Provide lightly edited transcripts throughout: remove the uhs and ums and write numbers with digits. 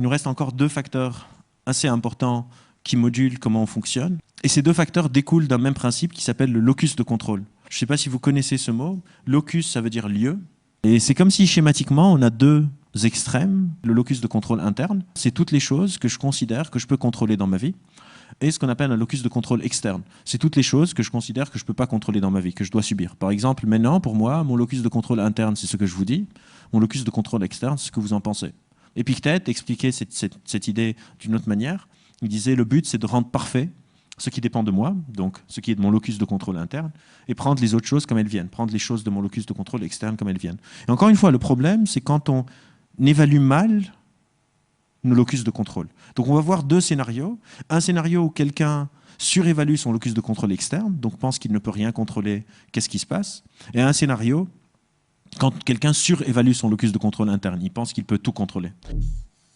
nous reste encore deux facteurs assez importants qui modulent comment on fonctionne. Et ces deux facteurs découlent d'un même principe qui s'appelle le locus de contrôle. Je ne sais pas si vous connaissez ce mot. Locus, ça veut dire lieu. Et c'est comme si schématiquement, on a deux extrêmes. Le locus de contrôle interne, c'est toutes les choses que je considère que je peux contrôler dans ma vie. Et ce qu'on appelle un locus de contrôle externe. C'est toutes les choses que je considère que je ne peux pas contrôler dans ma vie, que je dois subir. Par exemple, maintenant, pour moi, mon locus de contrôle interne, c'est ce que je vous dis. Mon locus de contrôle externe, c'est ce que vous en pensez. Épictète expliquait cette idée d'une autre manière. Il disait, le but, c'est de rendre parfait ce qui dépend de moi, donc ce qui est de mon locus de contrôle interne, et prendre les autres choses comme elles viennent, prendre les choses de mon locus de contrôle externe comme elles viennent. Et encore une fois, le problème, c'est quand on évalue mal nos locus de contrôle. Donc on va voir deux scénarios. Un scénario où quelqu'un surévalue son locus de contrôle externe, donc pense qu'il ne peut rien contrôler, qu'est-ce qui se passe. Et un scénario quand quelqu'un surévalue son locus de contrôle interne, il pense qu'il peut tout contrôler.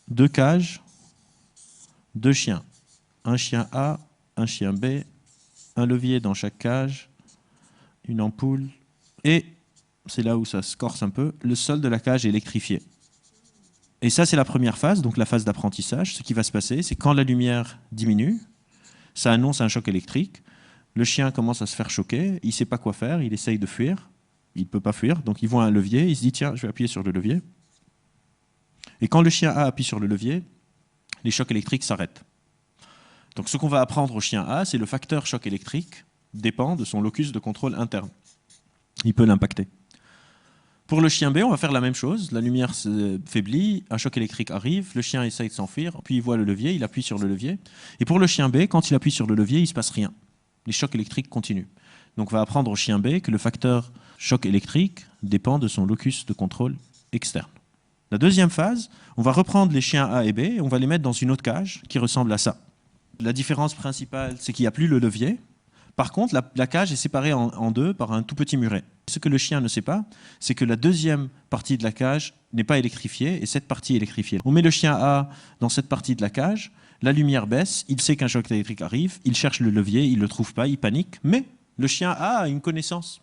Deux cages, deux chiens. Un chien A, un chien B, un levier dans chaque cage, une ampoule, et, c'est là où ça se corse un peu, le sol de la cage est électrifié. Et ça, c'est la première phase, donc la phase d'apprentissage. Ce qui va se passer, c'est quand la lumière diminue, ça annonce un choc électrique, le chien commence à se faire choquer, il ne sait pas quoi faire, il essaye de fuir, il ne peut pas fuir, donc il voit un levier, il se dit « tiens, je vais appuyer sur le levier ». Et quand le chien A appuie sur le levier, les chocs électriques s'arrêtent. Donc ce qu'on va apprendre au chien A, c'est le facteur choc électrique dépend de son locus de contrôle interne. Il peut l'impacter. Pour le chien B, on va faire la même chose. La lumière se faiblit, un choc électrique arrive, le chien essaye de s'enfuir, puis il voit le levier, il appuie sur le levier. Et pour le chien B, quand il appuie sur le levier, il ne se passe rien. Les chocs électriques continuent. Donc on va apprendre au chien B que le facteur choc électrique dépend de son locus de contrôle externe. La deuxième phase, on va reprendre les chiens A et B et on va les mettre dans une autre cage qui ressemble à ça. La différence principale, c'est qu'il n'y a plus le levier. Par contre, la cage est séparée en deux par un tout petit muret. Ce que le chien ne sait pas, c'est que la deuxième partie de la cage n'est pas électrifiée et cette partie est électrifiée. On met le chien A dans cette partie de la cage, la lumière baisse, il sait qu'un choc électrique arrive, il cherche le levier, il ne le trouve pas, il panique, mais le chien A a une connaissance.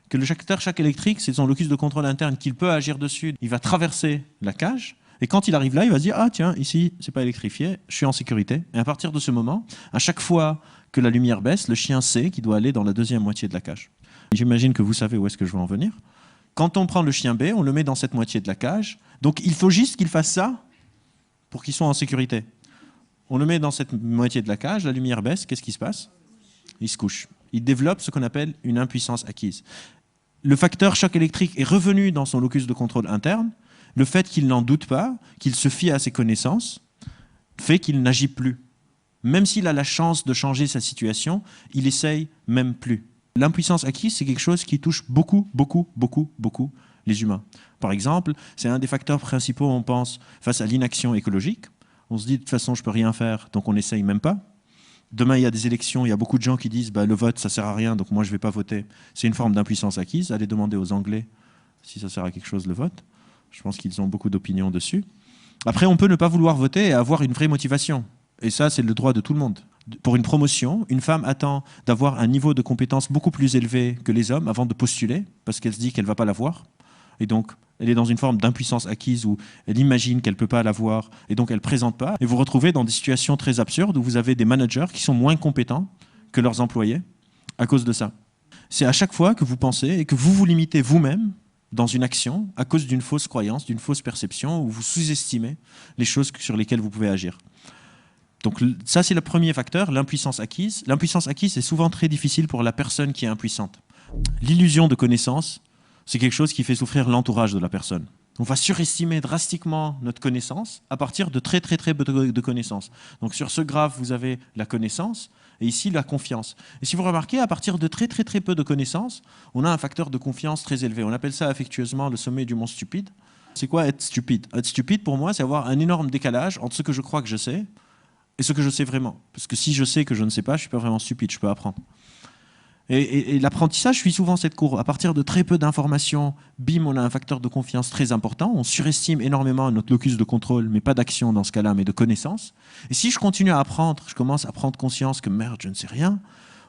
Que le facteur choc électrique, c'est son locus de contrôle interne, qu'il peut agir dessus. Il va traverser la cage, et quand il arrive là, il va se dire « Ah tiens, ici, c'est pas électrifié, je suis en sécurité ». Et à partir de ce moment, à chaque fois que la lumière baisse, le chien sait qu'il doit aller dans la deuxième moitié de la cage. J'imagine que vous savez où est-ce que je veux en venir. Quand on prend le chien B, on le met dans cette moitié de la cage. Donc il faut juste qu'il fasse ça pour qu'il soit en sécurité. On le met dans cette moitié de la cage, la lumière baisse, qu'est-ce qui se passe? Il se couche. Il développe ce qu'on appelle une impuissance acquise. Le facteur choc électrique est revenu dans son locus de contrôle interne. Le fait qu'il n'en doute pas, qu'il se fie à ses connaissances, fait qu'il n'agit plus. Même s'il a la chance de changer sa situation, il essaye même plus. L'impuissance acquise, c'est quelque chose qui touche beaucoup les humains. Par exemple, c'est un des facteurs principaux, on pense, face à l'inaction écologique. On se dit, de toute façon, je ne peux rien faire, donc on n'essaye même pas. Demain, il y a des élections, il y a beaucoup de gens qui disent bah, le vote, ça ne sert à rien, donc moi, je ne vais pas voter. C'est une forme d'impuissance acquise. Allez demander aux Anglais si ça sert à quelque chose, le vote. Je pense qu'ils ont beaucoup d'opinions dessus. Après, on peut ne pas vouloir voter et avoir une vraie motivation. Et ça, c'est le droit de tout le monde. Pour une promotion, une femme attend d'avoir un niveau de compétence beaucoup plus élevé que les hommes avant de postuler, parce qu'elle se dit qu'elle ne va pas l'avoir. Et donc, elle est dans une forme d'impuissance acquise où elle imagine qu'elle ne peut pas l'avoir, et donc elle ne présente pas. Et vous vous retrouvez dans des situations très absurdes où vous avez des managers qui sont moins compétents que leurs employés à cause de ça. C'est à chaque fois que vous pensez et que vous vous limitez vous-même dans une action à cause d'une fausse croyance, d'une fausse perception, où vous sous-estimez les choses sur lesquelles vous pouvez agir. Donc ça, c'est le premier facteur, l'impuissance acquise. L'impuissance acquise est souvent très difficile pour la personne qui est impuissante. L'illusion de connaissance, c'est quelque chose qui fait souffrir l'entourage de la personne. On va surestimer drastiquement notre connaissance à partir de très peu de connaissances. Donc sur ce graphe, vous avez la connaissance et ici la confiance. Et si vous remarquez, à partir de très peu de connaissances, on a un facteur de confiance très élevé. On appelle ça affectueusement le sommet du mont stupide. C'est quoi être stupide? Être stupide, pour moi, c'est avoir un énorme décalage entre ce que je crois que je sais et ce que je sais vraiment. Parce que si je sais que je ne sais pas, je ne suis pas vraiment stupide, je peux apprendre. Et l'apprentissage suit souvent cette courbe. À partir de très peu d'informations, bim, on a un facteur de confiance très important. On surestime énormément notre locus de contrôle, mais pas d'action dans ce cas-là, mais de connaissance. Et si je continue à apprendre, je commence à prendre conscience que merde, je ne sais rien,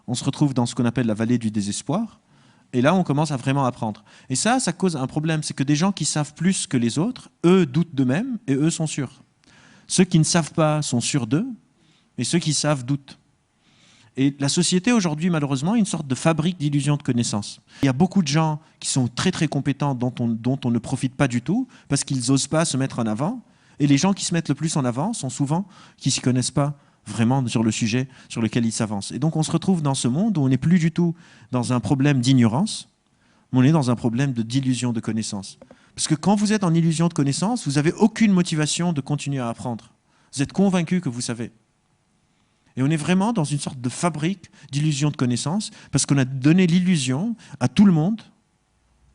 on se retrouve dans ce qu'on appelle la vallée du désespoir. Et là, on commence à vraiment apprendre. Et ça cause un problème. C'est que des gens qui savent plus que les autres, eux doutent d'eux-mêmes et eux sont sûrs. Ceux qui ne savent pas sont sûrs d'eux, et ceux qui savent doutent. Et la société aujourd'hui, malheureusement, est une sorte de fabrique d'illusions de connaissances. Il y a beaucoup de gens qui sont très très compétents dont on ne profite pas du tout parce qu'ils n'osent pas se mettre en avant. Et les gens qui se mettent le plus en avant sont souvent qui ne s'y connaissent pas vraiment sur le sujet sur lequel ils s'avancent. Et donc on se retrouve dans ce monde où on n'est plus du tout dans un problème d'ignorance, mais on est dans un problème d'illusion de connaissance. Parce que quand vous êtes en illusion de connaissance, vous n'avez aucune motivation de continuer à apprendre. Vous êtes convaincu que vous savez. Et on est vraiment dans une sorte de fabrique d'illusions de connaissance parce qu'on a donné l'illusion à tout le monde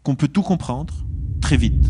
qu'on peut tout comprendre très vite.